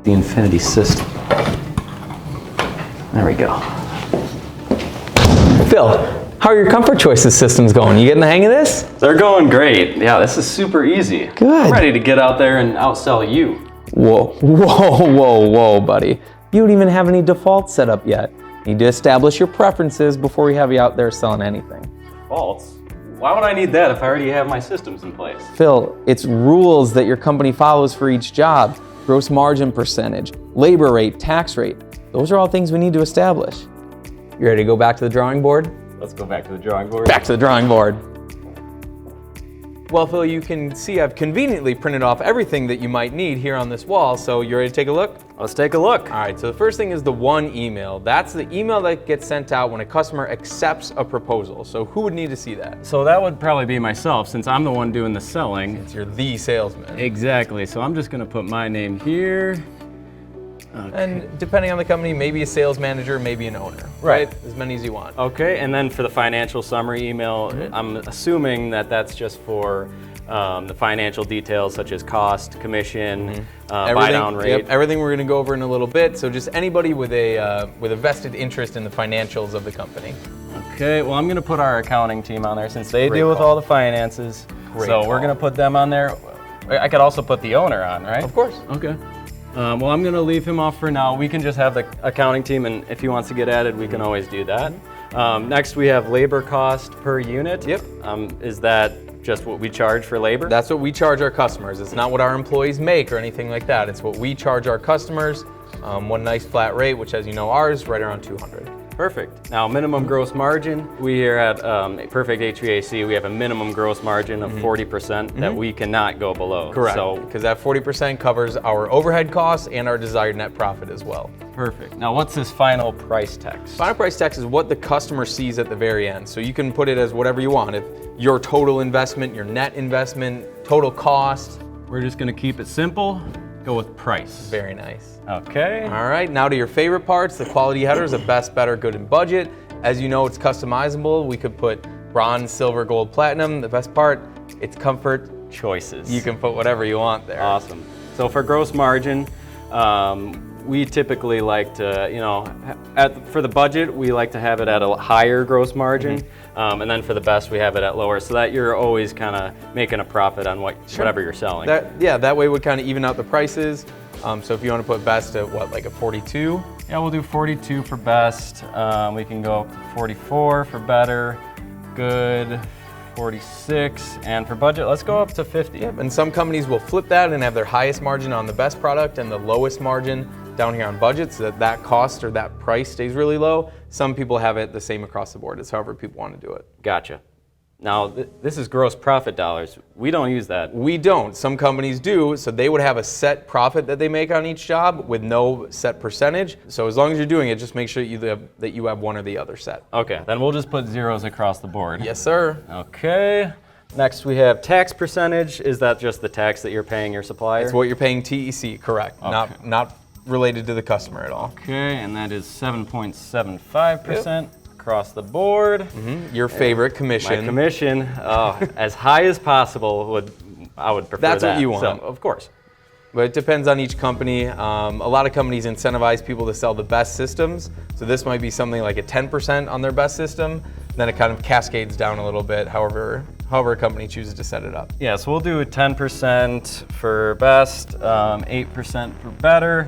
the Infinity system. There we go. Phil, how are your Comfort Choices systems going? You getting the hang of this? They're going great. Yeah, this is super easy. Good. I'm ready to get out there and outsell you. Whoa, buddy. You don't even have any defaults set up yet. You need to establish your preferences before we have you out there selling anything. Defaults? Why would I need that if I already have my systems in place? Phil, it's rules that your company follows for each job. Gross margin percentage, labor rate, tax rate. Those are all things we need to establish. You ready to go back to the drawing board? Let's go back to the drawing board. Back to the drawing board. Well, Phil, you can see I've conveniently printed off everything that you might need here on this wall, so you ready to take a look? Let's take a look. All right, so the first thing is the one email. That's the email that gets sent out when a customer accepts a proposal. So who would need to see that? So that would probably be myself, since I'm the one doing the selling. It's you're the salesman. Exactly, so I'm just gonna put my name here. Okay. And depending on the company, maybe a sales manager, maybe an owner, right? As many as you want. Okay, and then for the financial summary email, I'm assuming that that's just for the financial details such as cost, commission, buy down rate. Yep, everything we're going to go over in a little bit. So just anybody with a vested interest in the financials of the company. Okay, well I'm going to put our accounting team on there since they deal with all the finances. So we're going to put them on there. I could also put the owner on, right? Of course. Okay. Well, I'm going to leave him off for now. We can just have the accounting team, and if he wants to get added, we can always do that. Next, we have labor cost per unit. Yep. Is that just what we charge for labor? That's what we charge our customers. It's not what our employees make or anything like that. It's what we charge our customers. One nice flat rate, which, as you know, ours right around 200. Perfect. Now, minimum gross margin. We here at Perfect HVAC, we have a minimum gross margin of 40% that we cannot go below. Correct. So, because that 40% covers our overhead costs and our desired net profit as well. perfect. Now, what's this final price text? Final price text is what the customer sees at the very end. So you can put it as whatever you want. If your total investment, your net investment, total cost. We're just going to keep it simple. Go with price. Very nice. Okay. All right, now to your favorite parts, the quality headers, the best, better, good, and budget. As you know, it's customizable. We could put bronze, silver, gold, platinum. The best part, it's comfort Choices. You can put whatever you want there. Awesome. So for gross margin, we typically like to, for the budget, we like to have it at a higher gross margin. And then for the best, we have it at lower, so that you're always kind of making a profit on whatever you're selling. That way would kind of even out the prices. So if you want to put best at what, like a 42? Yeah, we'll do 42 for best. We can go up to 44 for better, good, 46, and for budget, let's go up to 50. Yep, and some companies will flip that and have their highest margin on the best product and the lowest margin down here on budget, so that cost or that price stays really low. Some people have it the same across the board. It's however people want to do it. Gotcha. Now, this is gross profit dollars. We don't use that. We don't. Some companies do, so they would have a set profit that they make on each job with no set percentage. So as long as you're doing it, just make sure that you have one or the other set. Okay, then we'll just put zeros across the board. Yes, sir. Okay. Next, we have tax percentage. Is that just the tax that you're paying your supplier? It's what you're paying TEC, correct. Okay. Not related to the customer at all. Okay, and that is 7.75%. Across the board. Your favorite commission. My commission, as high as possible. I would prefer that. That's what you want. So, of course. But it depends on each company. A lot of companies incentivize people to sell the best systems. So this might be something like a 10% on their best system. Then it kind of cascades down a little bit, however a company chooses to set it up. Yeah, so we'll do 10% for best, 8% for better,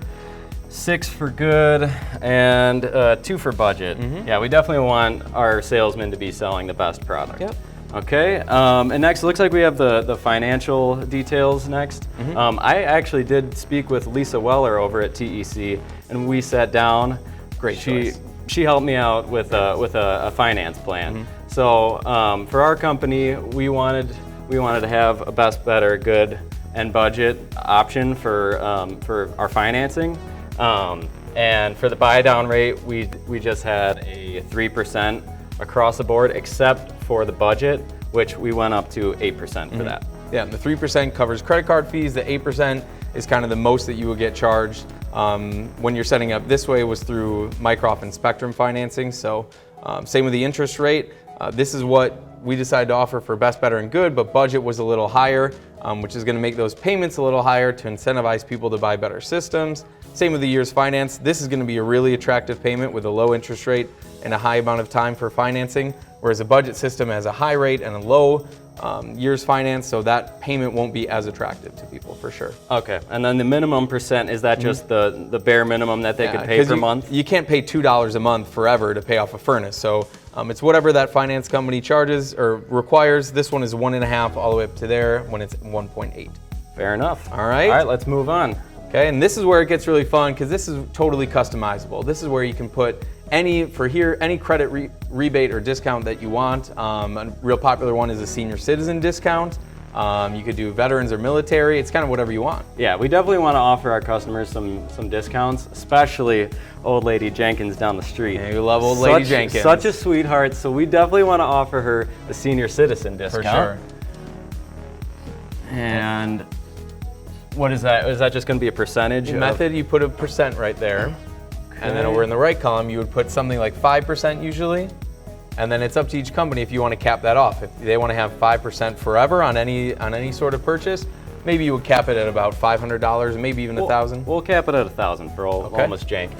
6 for good, and 2 for budget. Yeah, we definitely want our salesmen to be selling the best product. Yep. Okay, and next, it looks like we have the financial details next. I actually did speak with Lisa Weller over at TEC, and we sat down. Great choice. She helped me out with a finance plan. So for our company, we wanted to have a best, better, good, and budget option for our financing. And for the buy down rate, we just had a 3% across the board, except for the budget, which we went up to 8% for that. Yeah, and the 3% covers credit card fees. The 8% is kind of the most that you will get charged. When you're setting up this way was through Mycroft and Spectrum financing. So same with the interest rate. This is what we decided to offer for best, better, and good, but budget was a little higher, which is going to make those payments a little higher to incentivize people to buy better systems. Same with the year's finance. This is going to be a really attractive payment with a low interest rate and a high amount of time for financing, whereas a budget system has a high rate and a low year's finance, so that payment won't be as attractive to people for sure. Okay, and then the minimum percent, is that just the bare minimum that they could pay per month? You can't pay $2 a month forever to pay off a furnace, so it's whatever that finance company charges or requires. This one is 1.5 all the way up to there when it's 1.8. Fair enough. All right. All right, let's move on. Okay, and this is where it gets really fun because this is totally customizable. This is where you can put any credit rebate or discount that you want. A real popular one is a senior citizen discount. You could do veterans or military. It's kind of whatever you want. Yeah, we definitely want to offer our customers some discounts, especially old lady Jenkins down the street. Yeah, you love old lady Jenkins. Such a sweetheart, so we definitely want to offer her the senior citizen discount. For sure. And what is that? Is that just going to be a percentage? Method, you put a percent right there. Okay. And then over in the right column, you would put something like 5% usually. And then it's up to each company if you want to cap that off. If they want to have 5% forever on any sort of purchase, maybe you would cap it at about $500, maybe even $1,000. We'll cap it at $1,000 for old Miss Jank.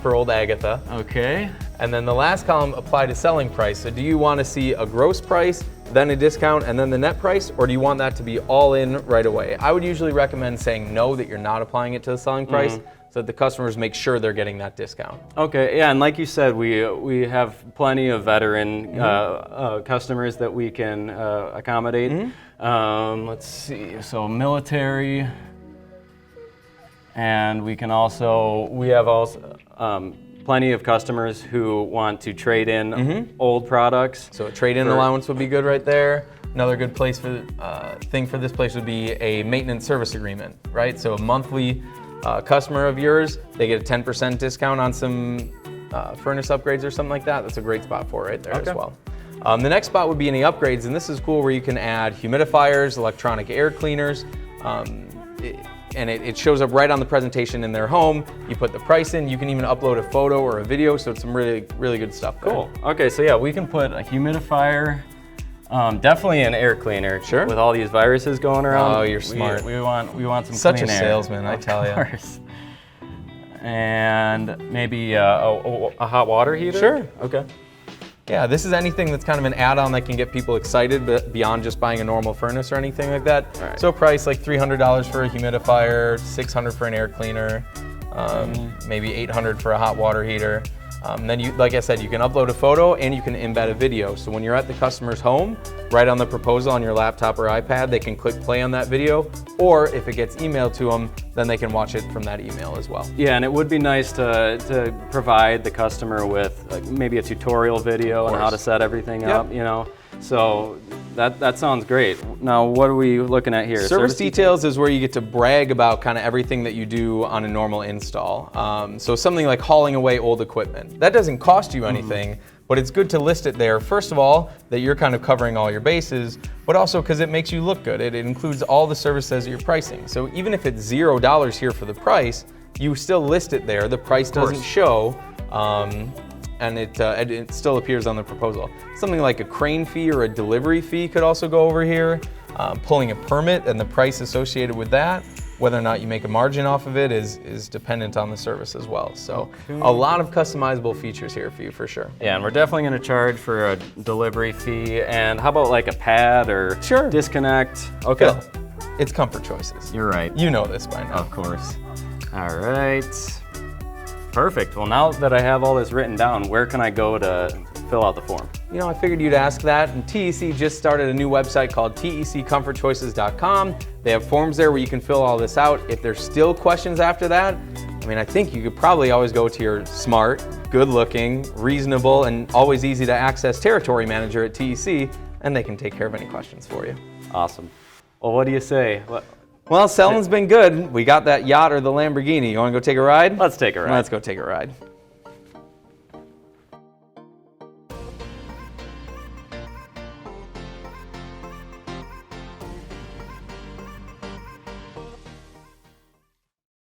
For old Agatha. Okay. And then the last column, apply to selling price. So do you want to see a gross price, then a discount, and then the net price, or do you want that to be all in right away? I would usually recommend saying no, that you're not applying it to the selling price, so that the customers make sure they're getting that discount. Okay, yeah, and like you said, we have plenty of veteran customers that we can accommodate. Let's see, so military, and we have also plenty of customers who want to trade in old products. So a trade-in allowance would be good right there. Another good place thing for this place would be a maintenance service agreement, right? So a monthly customer of yours, they get a 10% discount on some furnace upgrades or something like that. That's a great spot for it right there as well. The next spot would be any upgrades, and this is cool where you can add humidifiers, electronic air cleaners, and it shows up right on the presentation in their home. You put the price in, you can even upload a photo or a video, so it's some really, really good stuff there. Cool. Okay, so yeah, we can put a humidifier, definitely an air cleaner. Sure. With all these viruses going around. Oh, you're smart. We want some Such clean a air. salesman, I tell you. Of course. And maybe a hot water heater? Sure. Okay. Yeah, this is anything that's kind of an add-on that can get people excited, but beyond just buying a normal furnace or anything like that. Right. So price like $300 for a humidifier, $600 for an air cleaner, maybe $800 for a hot water heater. Then you, like I said, you can upload a photo and you can embed a video. So when you're at the customer's home, right on the proposal on your laptop or iPad, they can click play on that video, or if it gets emailed to them, then they can watch it from that email as well. Yeah, and it would be nice to provide the customer with maybe a tutorial video on how to set everything up, you know. So that sounds great. Now, what are we looking at here? Service details is where you get to brag about kind of everything that you do on a normal install. So something like hauling away old equipment. That doesn't cost you anything, but it's good to list it there. First of all, that you're kind of covering all your bases, but also because it makes you look good. It includes all the services that you're pricing. So even if it's $0 here for the price, you still list it there. The price doesn't show. And it still appears on the proposal. Something like a crane fee or a delivery fee could also go over here. Pulling a permit and the price associated with that, whether or not you make a margin off of it is dependent on the service as well. So a lot of customizable features here for you for sure. Yeah, and we're definitely going to charge for a delivery fee. And how about like a pad or disconnect? Okay. Phil, it's Comfort Choices. You're right. You know this by now. Of course. All right. Perfect. Well, now that I have all this written down, where can I go to fill out the form? You know, I figured you'd ask that, and TEC just started a new website called tecomfortchoices.com. They have forms there where you can fill all this out. If there's still questions after that, I mean, I think you could probably always go to your smart, good-looking, reasonable, and always easy to access territory manager at TEC, and they can take care of any questions for you. Awesome. Well, what do you say? Well, selling's been good. We got that yacht or the Lamborghini. You want to go take a ride? Let's take a ride. Let's go take a ride.